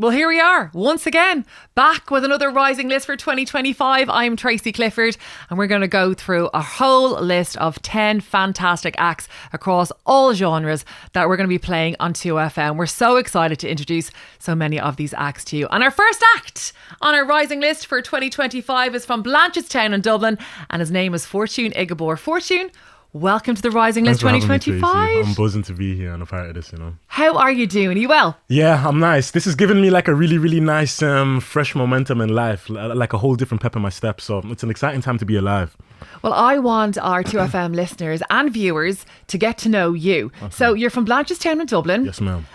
Well, here we are once again, back with another Rising List for 2025. I'm Tracy Clifford, and we're going to go through a whole list of 10 fantastic acts across all genres that we're going to be playing on 2FM. We're so excited to introduce so many of these acts to you. And our first act on our Rising List for 2025 is from Blanchardstown in Dublin, and his name is Fortune Igiebor. Fortune, welcome to the Rising List 2025. I'm buzzing to be here and a part of this, How are you doing? Are you well? Yeah, I'm nice. This has given me like a really, really nice fresh momentum in life, like a whole different pep in my step. So it's an exciting time to be alive. Well, I want our 2FM listeners and viewers to get to know you. Okay. So you're from Blanchardstown in Dublin. Yes, ma'am.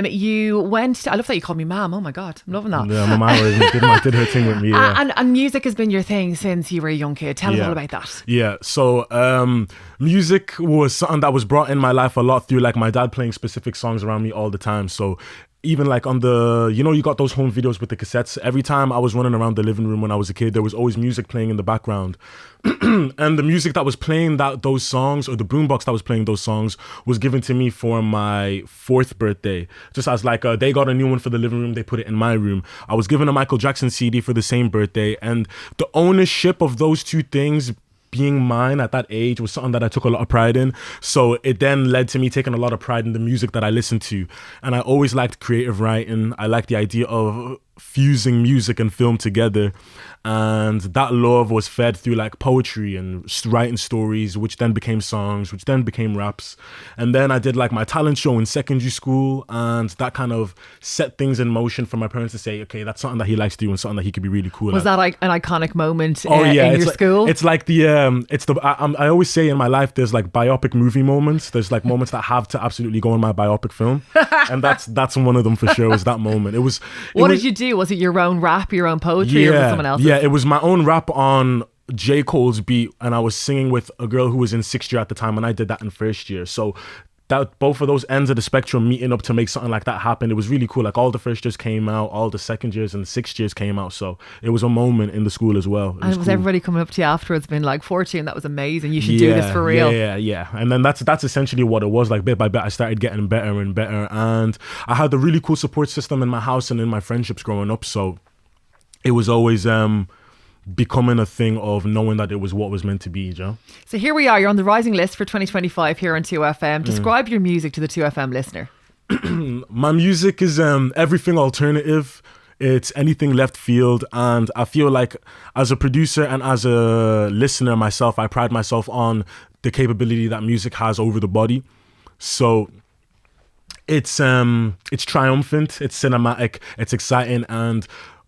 You went to, I love that you called me ma'am. Oh my God, I'm loving that. Yeah, my mom did her thing with me. Yeah. And music has been your thing since you were a young kid. Tell us all about that. Yeah, so music was something that was brought in my life a lot through like my dad playing specific songs around me all the time. So even like on the, you got those home videos with the cassettes. Every time I was running around the living room when I was a kid, there was always music playing in the background. And the music that was playing those songs, or the boombox that was playing those songs, was given to me for my 4th birthday. Just as like they got a new one for the living room, they put it in my room. I was given a Michael Jackson CD for the same birthday, and the ownership of those two things being mine at that age was something that I took a lot of pride in. So it then led to me taking a lot of pride in the music that I listened to. And I always liked creative writing. I liked the idea of fusing music and film together. And that love was fed through like poetry and writing stories, which then became songs, which then became raps. And then I did like my talent show in secondary school, and that kind of set things in motion for my parents to say, okay, that's something that he likes to do and something that he could be really cool at. Was that like an iconic moment in it's your like, school? It's like I always say in my life, there's like biopic movie moments. There's like moments that have to absolutely go in my biopic film. And that's one of them for sure, was that moment. What did you do? Was it your own rap, your own poetry, or was it someone else's? Yeah, it was my own rap on J. Cole's beat, and I was singing with a girl who was in 6th year at the time, and I did that in 1st year. So that both of those ends of the spectrum meeting up to make something like that happen, it was really cool. Like all the 1st years came out, all the 2nd years and 6th years came out. So it was a moment in the school as well. And was everybody coming up to you afterwards being like, Fortune, that was amazing, you should do this for real? Yeah. And then that's essentially what it was. Like bit by bit I started getting better and better, and I had a really cool support system in my house and in my friendships growing up. So it was always becoming a thing of knowing that it was what was meant to be, Joe. So here we are, you're on the Rising List for 2025 here on 2FM. Describe your music to the 2FM listener. My music is everything alternative. It's anything left field, and I feel like as a producer and as a listener myself, I pride myself on the capability that music has over the body. So it's triumphant, it's cinematic, it's exciting, and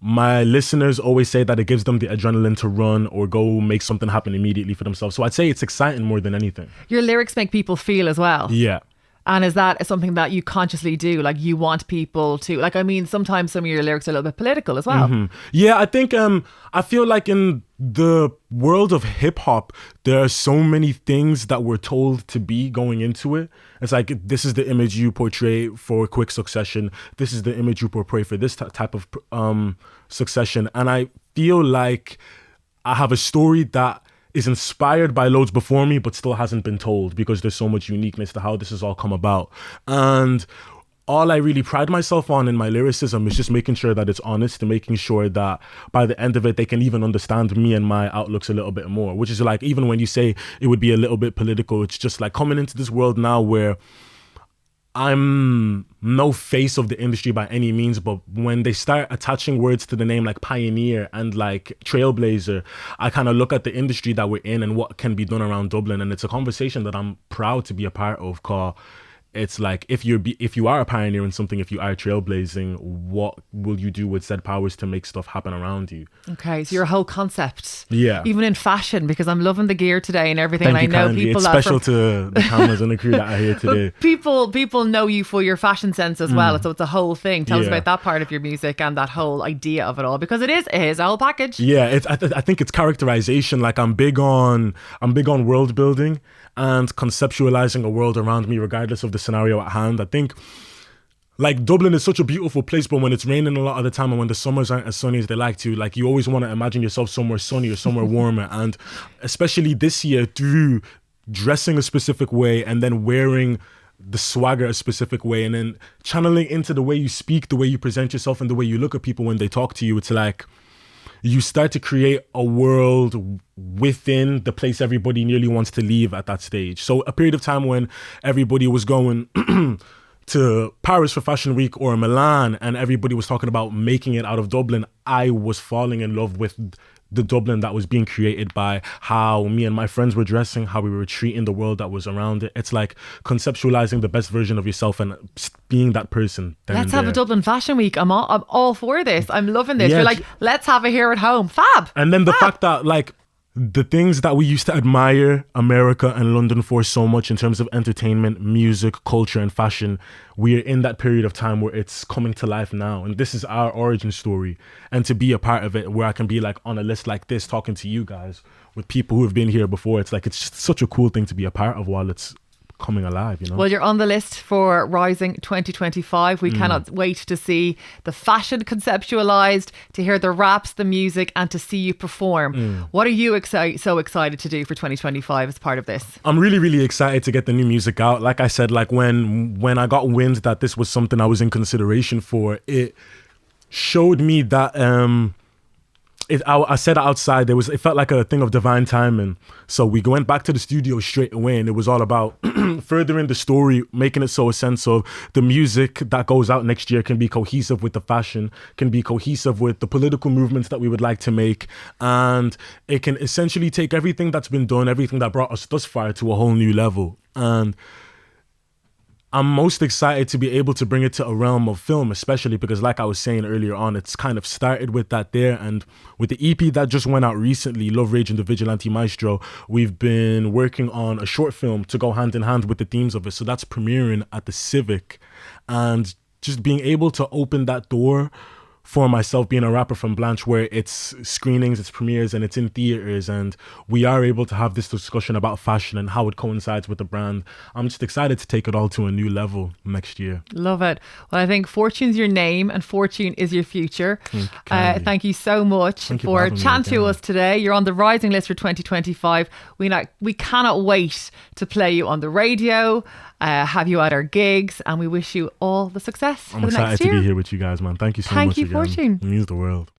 my listeners always say that it gives them the adrenaline to run or go make something happen immediately for themselves. So I'd say it's exciting more than anything. Your lyrics make people feel as well. Yeah. And is that something that you consciously do? Like you want people to, like, I mean, sometimes some of your lyrics are a little bit political as well. Mm-hmm. Yeah, I think, I feel like in the world of hip hop, there are so many things that we're told to be going into it. It's like, this is the image you portray for quick succession. This is the image you portray for this type of succession. And I feel like I have a story that is inspired by loads before me, but still hasn't been told because there's so much uniqueness to how this has all come about. And all I really pride myself on in my lyricism is just making sure that it's honest and making sure that by the end of it, they can even understand me and my outlooks a little bit more, which is like, even when you say it would be a little bit political, it's just like coming into this world now where I'm no face of the industry by any means, but when they start attaching words to the name like pioneer and like trailblazer, I kind of look at the industry that we're in and what can be done around Dublin, and it's a conversation that I'm proud to be a part of, cause it's like, if you are a pioneer in something, if you are trailblazing, what will you do with said powers to make stuff happen around you? Okay, so your whole concept, yeah, even in fashion, because I'm loving the gear today and everything. Thank and you I know kindly. people it's special to the cameras and the crew that are here today. People know you for your fashion sense as well, so it's a whole thing. Tell us about that part of your music and that whole idea of it all, because it is a whole package. Yeah, I think it's characterization. Like I'm big on world building and conceptualizing a world around me regardless of the scenario at hand. I think like Dublin is such a beautiful place, but when it's raining a lot of the time and when the summers aren't as sunny as they like to, like you always want to imagine yourself somewhere sunny or somewhere warmer. And especially this year, through dressing a specific way and then wearing the swagger a specific way, and then channeling into the way you speak, the way you present yourself, and the way you look at people when they talk to you. It's like you start to create a world within the place everybody nearly wants to leave at that stage. So a period of time when everybody was going to Paris for Fashion Week or Milan and everybody was talking about making it out of Dublin, I was falling in love with the Dublin that was being created by how me and my friends were dressing, how we were treating the world that was around it. It's like conceptualizing the best version of yourself and being that person. Let's have a Dublin Fashion Week. I'm all for this. I'm loving this. You're like, let's have it here at home. Fab. And then the fact that like the things that we used to admire America and London for so much in terms of entertainment, music, culture, and fashion, we're in that period of time where it's coming to life now. And this is our origin story. And to be a part of it, where I can be like on a list like this, talking to you guys with people who have been here before, it's like, it's just such a cool thing to be a part of while it's coming alive, you know. Well, you're on the list for Rising 2025. We cannot wait to see the fashion conceptualized, to hear the raps, the music, and to see you perform. What are you so excited to do for 2025 as part of this? I'm really, really excited to get the new music out. Like I said, like when I got wind that this was something I was in consideration for, it showed me that I said it outside. It felt like a thing of divine timing. So we went back to the studio straight away, and it was all about furthering the story, making it so a sense of the music that goes out next year can be cohesive with the fashion, can be cohesive with the political movements that we would like to make, and it can essentially take everything that's been done, everything that brought us thus far to a whole new level. And I'm most excited to be able to bring it to a realm of film, especially because, like I was saying earlier on, it's kind of started with that there. And with the EP that just went out recently, Love, Rage and the Vigilante Maestro, we've been working on a short film to go hand in hand with the themes of it. So that's premiering at the Civic. And just being able to open that door for myself, being a rapper from Blanche, where it's screenings, it's premieres, and it's in theaters, and we are able to have this discussion about fashion and how it coincides with the brand. I'm just excited to take it all to a new level next year. Love it. Well, I think Fortune's your name and Fortune is your future. Thank you so much for chatting to us today. You're on the Rising list for 2025. We cannot wait to play you on the radio, have you at our gigs, and we wish you all the success for the next year. I'm excited to be here with you guys, man. Thank you so much. Thank you, Fortune. It means the world.